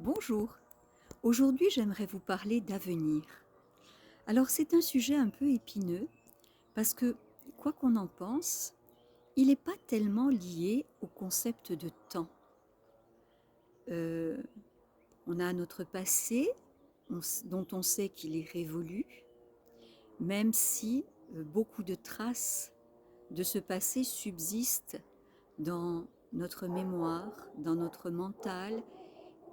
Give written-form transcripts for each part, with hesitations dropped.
Bonjour, aujourd'hui j'aimerais vous parler d'avenir. Alors c'est un sujet un peu épineux parce que, quoi qu'on en pense, il n'est pas tellement lié au concept de temps. Euh, on a notre passé dont on sait qu'il est révolu, même si beaucoup de traces de ce passé subsistent dans notre mémoire, dans notre mental,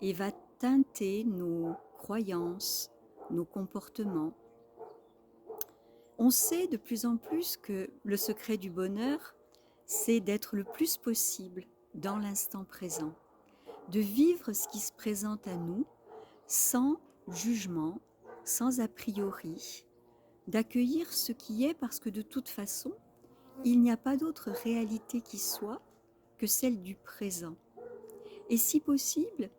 et va teinter nos croyances, nos comportements. On sait de plus en plus que le secret du bonheur, c'est d'être le plus possible dans l'instant présent, de vivre ce qui se présente à nous sans jugement, sans a priori, d'accueillir ce qui est parce que de toute façon, il n'y a pas d'autre réalité qui soit que celle du présent. Et si possible,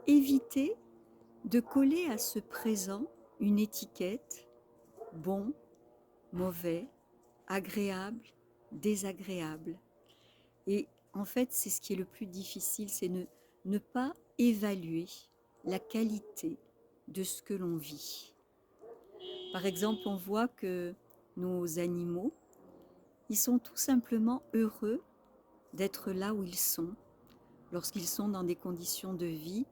éviter de coller à ce présent une étiquette bon, mauvais, agréable, désagréable. Et en fait, c'est ce qui est le plus difficile, c'est ne pas évaluer la qualité de ce que l'on vit. Par exemple, on voit que nos animaux, ils sont tout simplement heureux d'être là où ils sont, lorsqu'ils sont dans des conditions de vie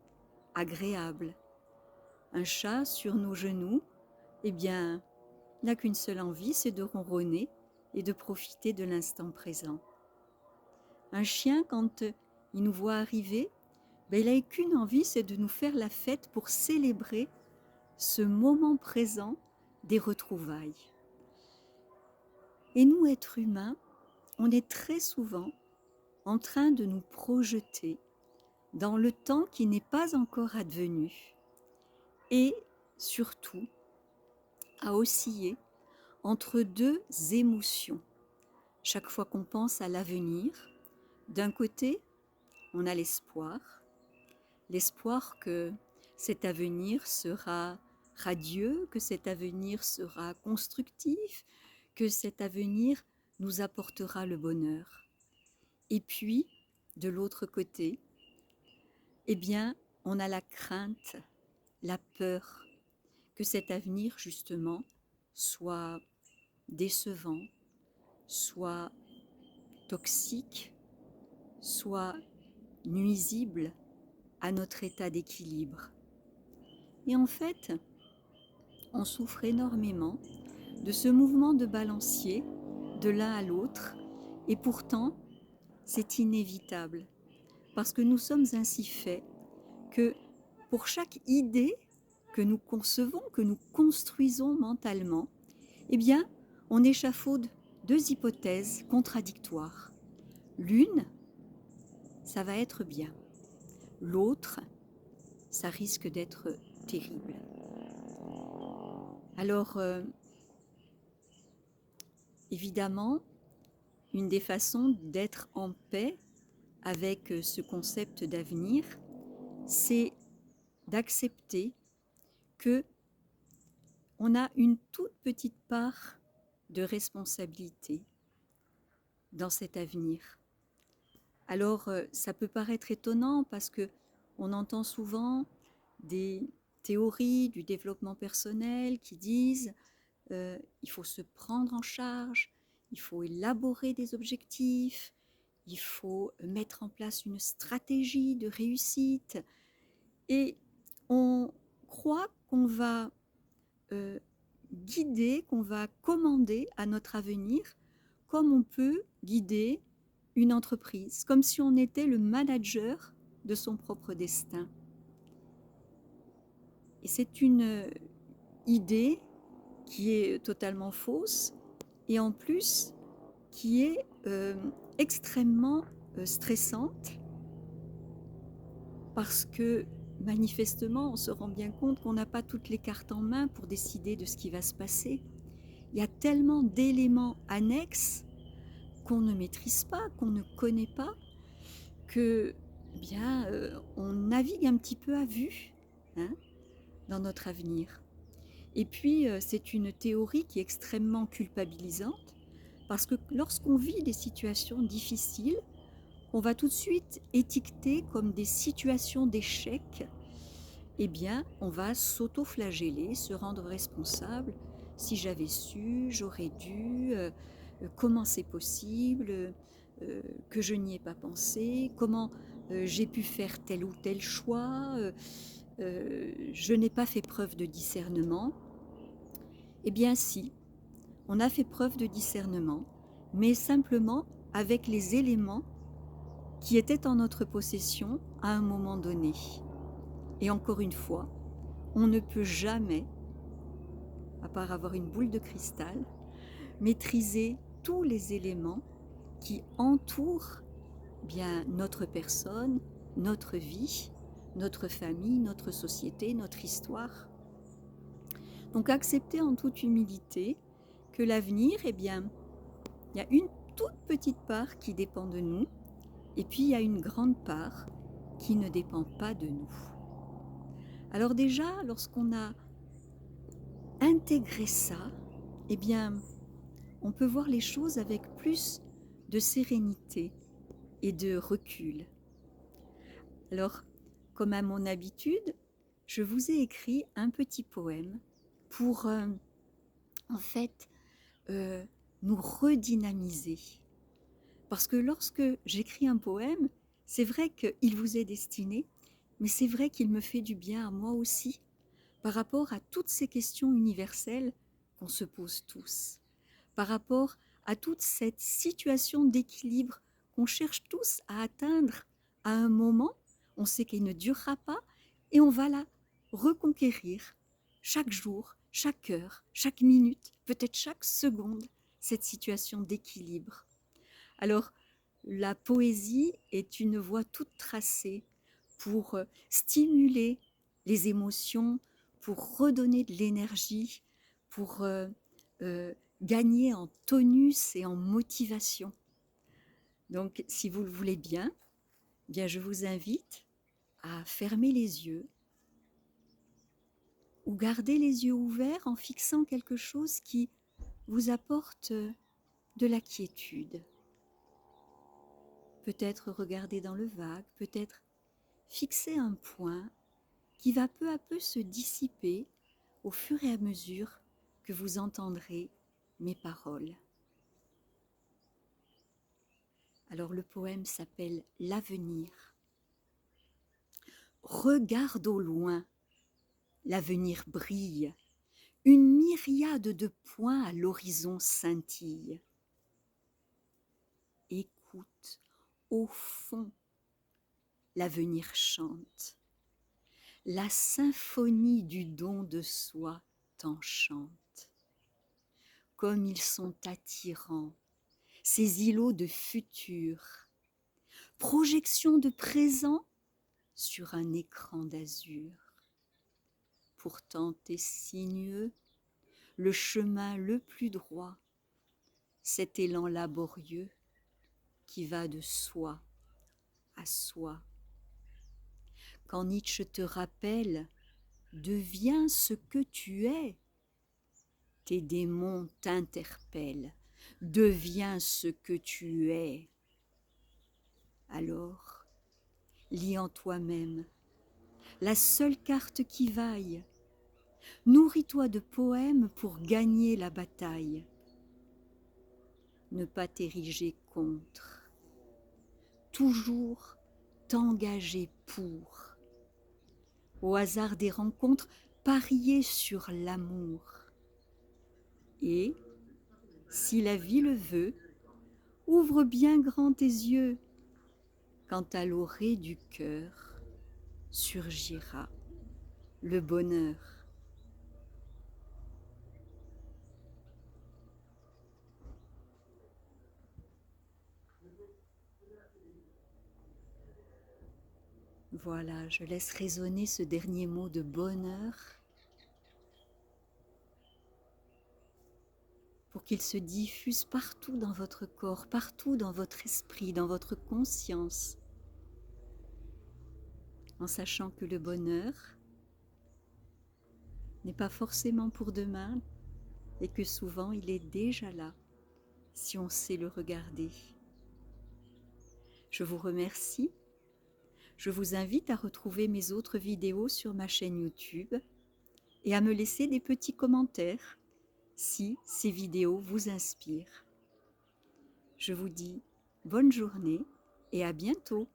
agréables. Un chat sur nos genoux, eh bien, n'a qu'une seule envie, c'est de ronronner et de profiter de l'instant présent. Un chien, quand il nous voit arriver, il n'a qu'une envie, c'est de nous faire la fête pour célébrer ce moment présent des retrouvailles. Et nous, êtres humains, on est très souvent en train de nous projeter dans le temps qui n'est pas encore advenu et surtout à osciller entre deux émotions. Chaque fois qu'on pense à l'avenir, d'un côté, on a l'espoir que cet avenir sera radieux, que cet avenir sera constructif, que cet avenir nous apportera le bonheur. Et puis, de l'autre côté, eh bien, on a la crainte, la peur que cet avenir, justement, soit décevant, soit toxique, soit nuisible à notre état d'équilibre. Et en fait, on souffre énormément de ce mouvement de balancier de l'un à l'autre, et pourtant, c'est inévitable, parce que nous sommes ainsi faits que pour chaque idée que nous concevons, que nous construisons mentalement, eh bien, on échafaude deux hypothèses contradictoires. L'une, ça va être bien. L'autre, ça risque d'être terrible. Alors, évidemment, une des façons d'être en paix avec ce concept d'avenir, c'est d'accepter que on a une toute petite part de responsabilité dans cet avenir. Alors, ça peut paraître étonnant parce que on entend souvent des théories du développement personnel qui disent il faut se prendre en charge, il faut élaborer des objectifs, il faut mettre en place une stratégie de réussite. Et on croit qu'on va guider, qu'on va commander à notre avenir comme on peut guider une entreprise, comme si on était le manager de son propre destin. Et c'est une idée qui est totalement fausse et en plus qui est extrêmement stressante parce que manifestement on se rend bien compte qu'on n'a pas toutes les cartes en main pour décider de ce qui va se passer. Il y a tellement d'éléments annexes qu'on ne maîtrise pas, qu'on ne connaît pas, que on navigue un petit peu à vue dans notre avenir. Et puis, c'est une théorie qui est extrêmement culpabilisante, parce que lorsqu'on vit des situations difficiles, on va tout de suite étiqueter comme des situations d'échec, eh bien, on va s'auto-flageller, se rendre responsable. Si j'avais su, j'aurais dû, comment c'est possible, que je n'y ai pas pensé, comment j'ai pu faire tel ou tel choix, je n'ai pas fait preuve de discernement. Eh bien si, on a fait preuve de discernement, mais simplement avec les éléments qui étaient en notre possession à un moment donné. Et encore une fois, on ne peut jamais, à part avoir une boule de cristal, maîtriser tous les éléments qui entourent bien notre personne, notre vie, notre famille, notre société, notre histoire. Donc accepter en toute humilité que l'avenir, eh bien, il y a une toute petite part qui dépend de nous, et puis il y a une grande part qui ne dépend pas de nous. Alors déjà, lorsqu'on a intégré ça, eh bien, on peut voir les choses avec plus de sérénité et de recul. Alors, comme à mon habitude, je vous ai écrit un petit poème pour, en fait, nous redynamiser. Parce que lorsque j'écris un poème, c'est vrai qu'il vous est destiné, mais c'est vrai qu'il me fait du bien à moi aussi, par rapport à toutes ces questions universelles qu'on se pose tous, par rapport à toute cette situation d'équilibre qu'on cherche tous à atteindre à un moment, on sait qu'elle ne durera pas, et on va la reconquérir chaque jour, chaque heure, chaque minute, peut-être chaque seconde, cette situation d'équilibre. Alors, la poésie est une voie toute tracée pour stimuler les émotions, pour redonner de l'énergie, pour gagner en tonus et en motivation. Donc, si vous le voulez bien, je vous invite à fermer les yeux ou garder les yeux ouverts en fixant quelque chose qui vous apporte de la quiétude. Peut-être regarder dans le vague, peut-être fixer un point qui va peu à peu se dissiper au fur et à mesure que vous entendrez mes paroles. Alors le poème s'appelle L'avenir. Regarde au loin, l'avenir brille, une myriade de points à l'horizon scintille. Écoute, au fond, l'avenir chante. La symphonie du don de soi t'enchante. Comme ils sont attirants, ces îlots de futur, projection de présent sur un écran d'azur. Pourtant est sinueux le chemin le plus droit, cet élan laborieux qui va de soi à soi. Quand Nietzsche te rappelle, deviens ce que tu es, tes démons t'interpellent, deviens ce que tu es. Alors, lis en toi-même la seule carte qui vaille, nourris-toi de poèmes pour gagner la bataille. Ne pas t'ériger contre, toujours t'engager pour. Au hasard des rencontres, parier sur l'amour. Et, si la vie le veut, ouvre bien grand tes yeux, quand à l'orée du cœur surgira le bonheur. Voilà, je laisse résonner ce dernier mot de bonheur pour qu'il se diffuse partout dans votre corps, partout dans votre esprit, dans votre conscience, en sachant que le bonheur n'est pas forcément pour demain et que souvent il est déjà là si on sait le regarder. Je vous remercie. Je vous invite à retrouver mes autres vidéos sur ma chaîne YouTube et à me laisser des petits commentaires si ces vidéos vous inspirent. Je vous dis bonne journée et à bientôt.